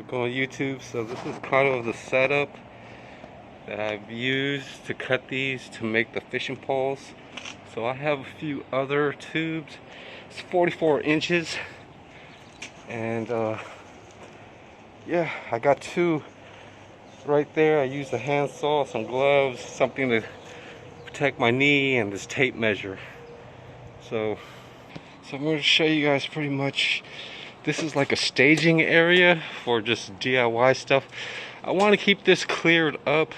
going YouTube. So this is kind of the setup that I've used to cut these to make the fishing poles. So I have a few other tubes. It's 44 inches, and yeah, I got two right there. I used a handsaw, some gloves, something to protect my knee, and this tape measure. So I'm going to show you guys pretty much. This is like a staging area for just DIY stuff. I want to keep this cleared up,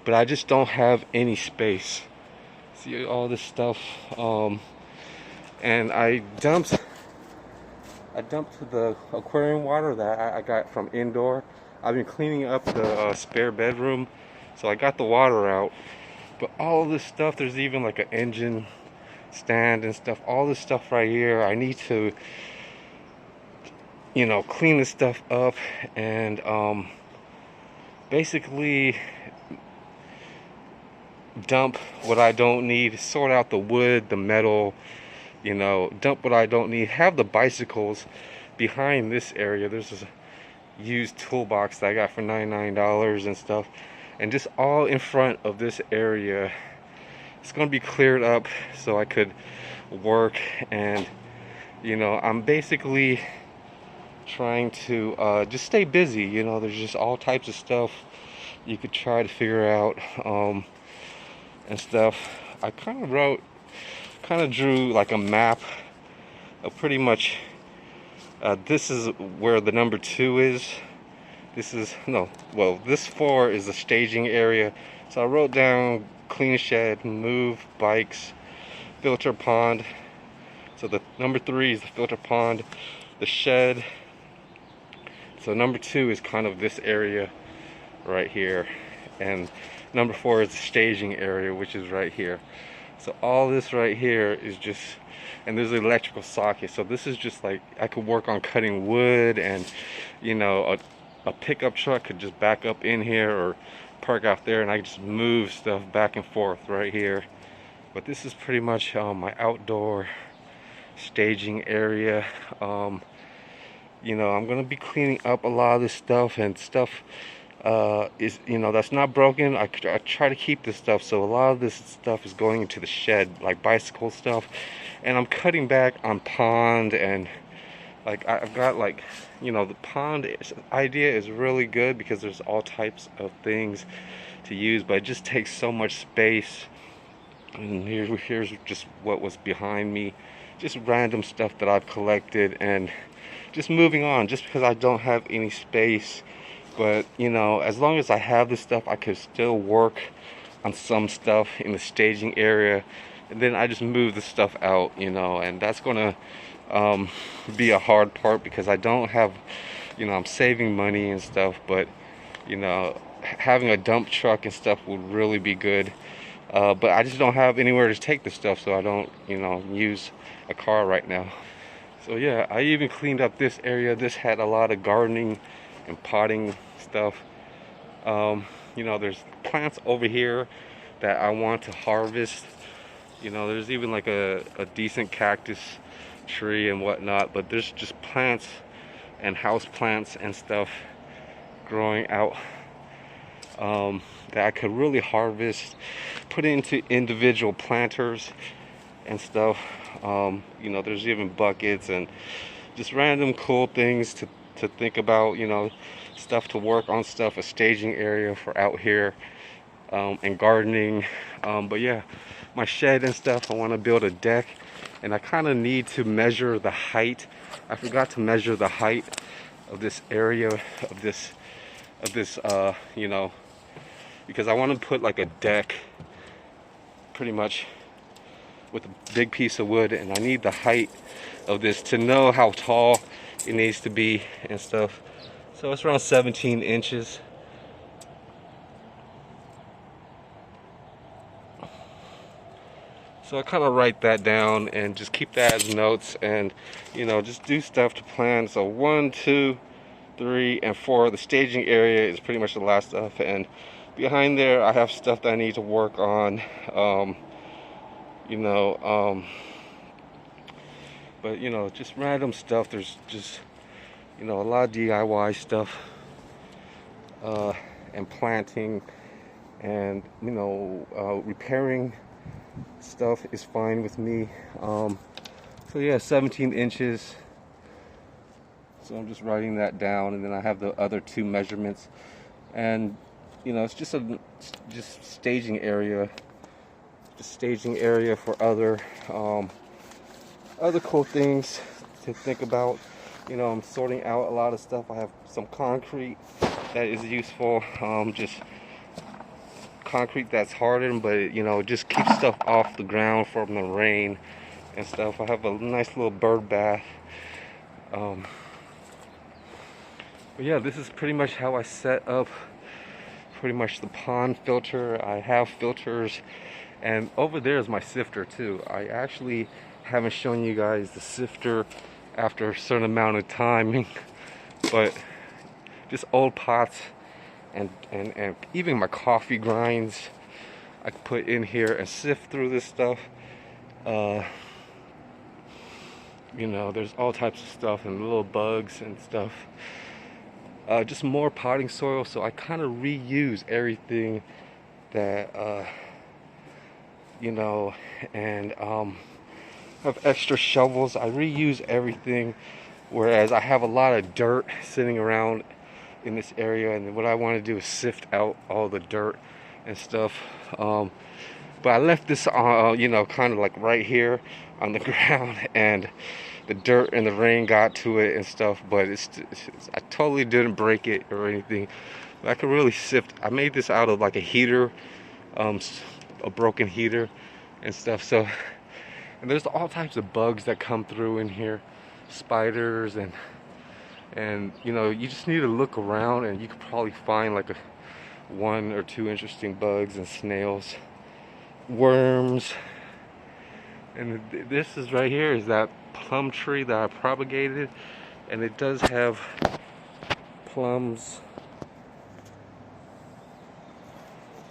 but I just don't have any space. See all this stuff, and I dumped the aquarium water that I got from indoor. I've been cleaning up the spare bedroom, so I got the water out. But all of this stuff, there's even like an engine stand and stuff. All this stuff right here, I need to, clean this stuff up and basically dump what I don't need, sort out the wood, the metal, dump what I don't need. Have the bicycles behind this area. There's this used toolbox that I got for $99 and stuff, and just all in front of this area. It's going to be cleared up so I could work, and I'm basically trying to just stay busy. There's just all types of stuff you could try to figure out and stuff. I kind of drew like a map of pretty much this is where the number 2 is. This 4 is the staging area. So I wrote down clean shed, move bikes, filter pond. So the number 3 is the filter pond, the shed. So number 2 is kind of this area right here, and number 4 is the staging area, which is right here. So all this right here is just, and there's an electrical socket. So this is just like, I could work on cutting wood, and a pickup truck could just back up in here or park out there, and I could just move stuff back and forth right here. But this is pretty much my outdoor staging area. I'm gonna be cleaning up a lot of this stuff, and stuff is that's not broken. I try to keep this stuff, so a lot of this stuff is going into the shed, like bicycle stuff, and I'm cutting back on pond, and like I've got the pond idea is really good because there's all types of things to use, but it just takes so much space. And here's just what was behind me, just random stuff that I've collected, and just moving on, just because I don't have any space. But as long as I have this stuff, I could still work on some stuff in the staging area, and then I just move the stuff out, and that's gonna be a hard part because I don't have, I'm saving money and stuff, but having a dump truck and stuff would really be good. But I just don't have anywhere to take the stuff, so I don't use a car right now. So yeah, I even cleaned up this area. This had a lot of gardening and potting stuff. There's plants over here that I want to harvest. There's even like a decent cactus tree and whatnot, but there's just plants and house plants and stuff growing out that I could really harvest, put into individual planters and stuff. There's even buckets and just random cool things to think about, stuff to work on, a staging area for out here, and gardening. But yeah, my shed and stuff, I want to build a deck, and I kind of need to measure the height. I forgot to measure the height of this area of this because I want to put like a deck pretty much with a big piece of wood, and I need the height of this to know how tall it needs to be and stuff. So it's around 17 inches. So I kind of write that down and just keep that as notes, and just do stuff to plan. So 1, 2, 3, and 4. The staging area is pretty much the last stuff, and behind there I have stuff that I need to work on. But just random stuff. There's just a lot of DIY stuff. and planting, and repairing stuff is fine with me. So yeah, 17 inches. So I'm just writing that down, and then I have the other two measurements, and it's just staging area, for other cool things to think about. I'm sorting out a lot of stuff. I have some concrete that is useful, just concrete that's hardened, but it just keeps stuff off the ground from the rain and stuff. I have a nice little bird bath. But yeah, this is pretty much how I set up pretty much the pond filter. I have filters, and over there is my sifter too. I actually haven't shown you guys the sifter after a certain amount of time, but just old pots and even my coffee grinds I put in here and sift through this stuff. There's all types of stuff and little bugs and stuff. Just more potting soil, so I kind of reuse everything that and have extra shovels. I reuse everything, whereas I have a lot of dirt sitting around in this area, and what I want to do is sift out all the dirt and stuff. But I left this kind of like right here on the ground, and the dirt and the rain got to it and stuff, but I totally didn't break it or anything. But I could really sift. I made this out of like a heater, a broken heater and stuff. So, and there's all types of bugs that come through in here, spiders, and you just need to look around, and you could probably find like one or two interesting bugs and snails, worms. And this is right here is that plum tree that I propagated, and it does have plums.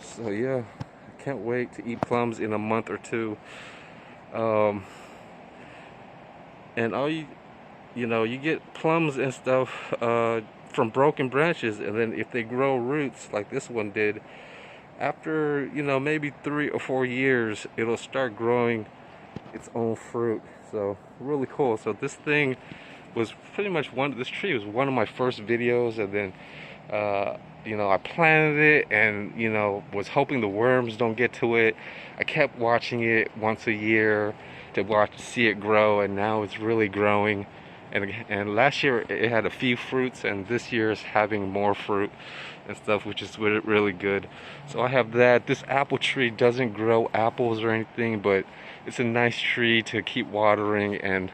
So yeah, I can't wait to eat plums in a month or two. And all you get plums and stuff from broken branches, and then if they grow roots like this one did, after maybe 3 or 4 years, it'll start growing its own fruit. So really cool. So this thing was pretty much this tree was one of my first videos, and then I planted it, and was hoping the worms don't get to it. I kept watching it once a year to see it grow, and now it's really growing. And last year it had a few fruits, and this year is having more fruit and stuff, which is really good. So I have that. This apple tree doesn't grow apples or anything, but it's a nice tree to keep watering and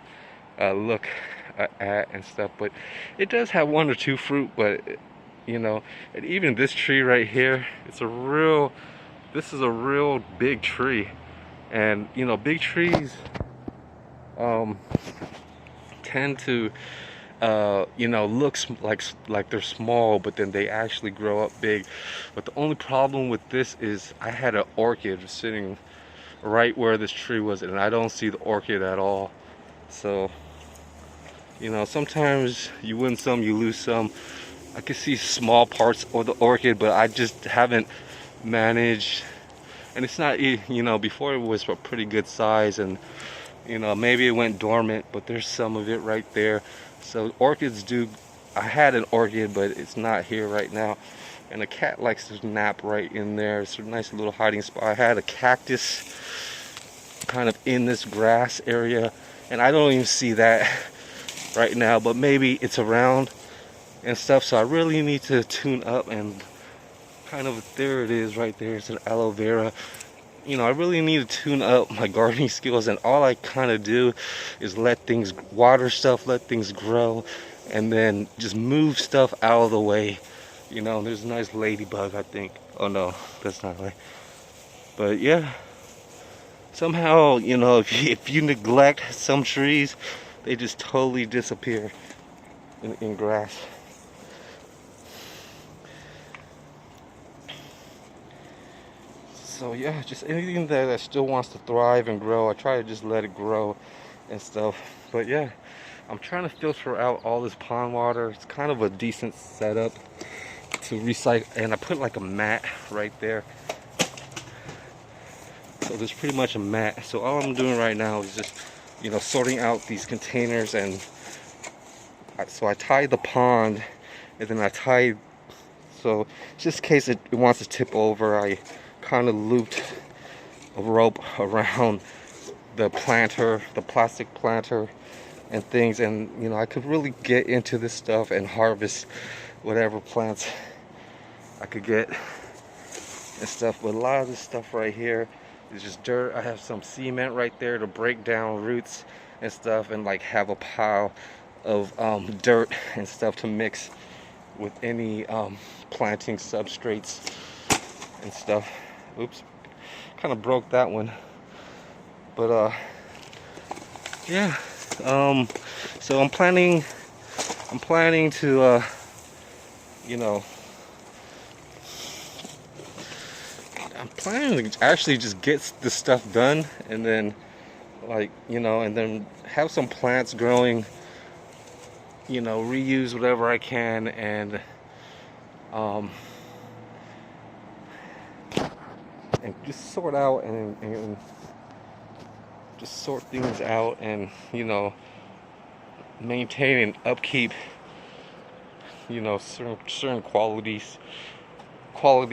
look at and stuff. But it does have 1 or 2 fruit, but and even this tree right here, this is a real big tree. And big trees tend to looks like they're small, but then they actually grow up big. But the only problem with this is I had an orchid sitting right where this tree was, and I don't see the orchid at all. So sometimes you win some, you lose some. I can see small parts of the orchid, but I just haven't managed. And it's not, before it was a pretty good size, and maybe it went dormant, but there's some of it right there. So orchids I had an orchid, but it's not here right now. And a cat likes to nap right in there. It's a nice little hiding spot. I had a cactus kind of in this grass area, and I don't even see that right now, but maybe it's around and stuff. So I really need to tune up, and kind of, there it is right there. It's an aloe vera. I really need to tune up my gardening skills, and all I kind of do is let things water stuff, let things grow, and then just move stuff out of the way. There's a nice ladybug, I think. Oh no, that's not right. But yeah, somehow, if you neglect some trees, they just totally disappear in grass. So yeah, just anything that still wants to thrive and grow, I try to just let it grow and stuff. But yeah, I'm trying to filter out all this pond water. It's kind of a decent setup. to recycle, and I put like a mat right there. So there's pretty much a mat. So all I'm doing right now is just, you know, sorting out these containers. And so I tied the pond, and then I tied, so just in case it wants to tip over, I kind of looped a rope around the planter, the plastic planter and things. And you know, I could really get into this stuff and harvest whatever plants I could get and stuff. But a lot of this stuff right here is just dirt. I have some cement right there to break down roots and stuff, and like have a pile of dirt and stuff to mix with any planting substrates and stuff. Oops, kind of broke that one. But yeah, so I'm planning to you know, I'm planning to actually just get this stuff done, and then, like, you know, and then have some plants growing, you know, reuse whatever I can, and just sort out and just sort things out, and you know, maintain and upkeep, you know, certain quality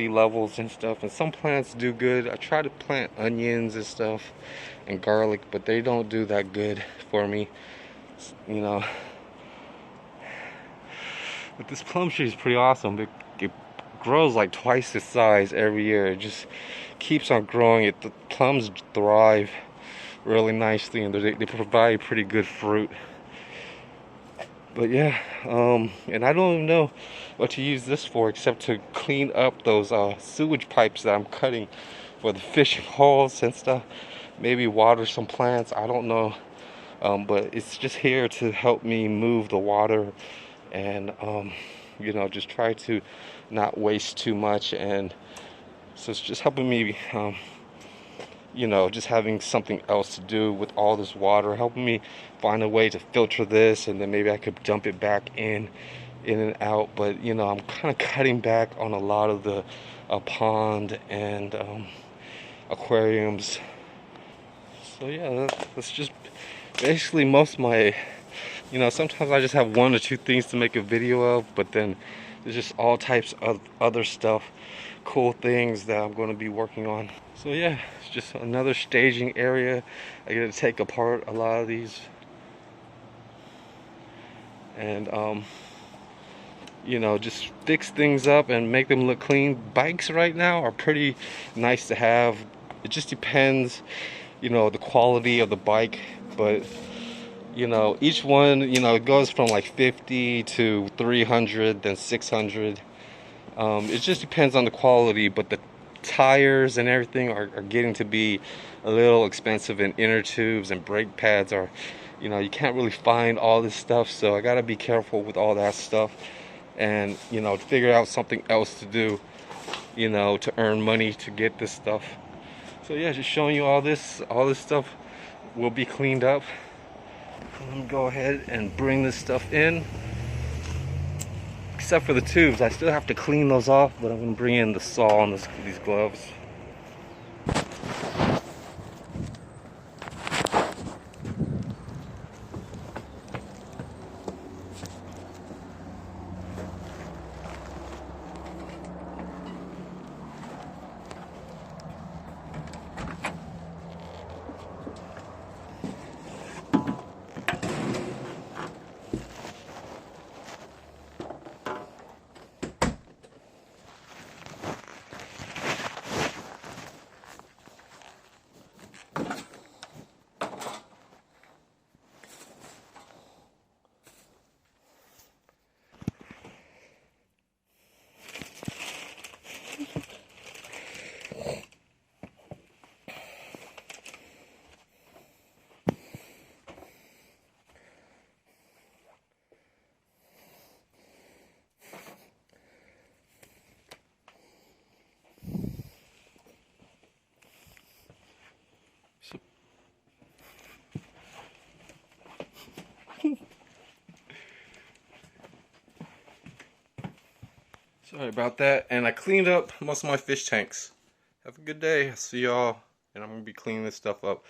levels and stuff. And some plants do good. I try to plant onions and stuff and garlic, but they don't do that good for me, you know. But this plum tree is pretty awesome. It grows like twice the size every year. It just keeps on growing. The plums thrive really nicely, and they provide pretty good fruit. But yeah, and I don't even know what to use this for, except to clean up those sewage pipes that I'm cutting for the fishing holes and stuff. Maybe water some plants, I don't know. But it's just here to help me move the water, and you know, just try to not waste too much. And so it's just helping me, you know, just having something else to do with all this water, helping me find a way to filter this, and then maybe I could dump it back in and out. But you know, I'm kind of cutting back on a lot of the pond and aquariums. So yeah, that's just basically most of my, you know, sometimes I just have one or two things to make a video of, but then there's just all types of other stuff, cool things that I'm going to be working on. So yeah, it's just another staging area. I get to take apart a lot of these, and you know, just fix things up and make them look clean. Bikes right now are pretty nice to have. It just depends, you know, the quality of the bike. But you know, each one, you know, it goes from like 50 to 300, then 600. It just depends on the quality, but the tires and everything are getting to be a little expensive, and inner tubes and brake pads are, you know, you can't really find all this stuff. So I gotta be careful with all that stuff, and you know, figure out something else to do, you know, to earn money to get this stuff. So yeah, just showing you all this stuff will be cleaned up. Let me go ahead and bring this stuff in, except for the tubes. I still have to clean those off, but I'm going to bring in the saw and these gloves. Sorry about that. And I cleaned up most of my fish tanks. Have a good day. See y'all. And I'm going to be cleaning this stuff up.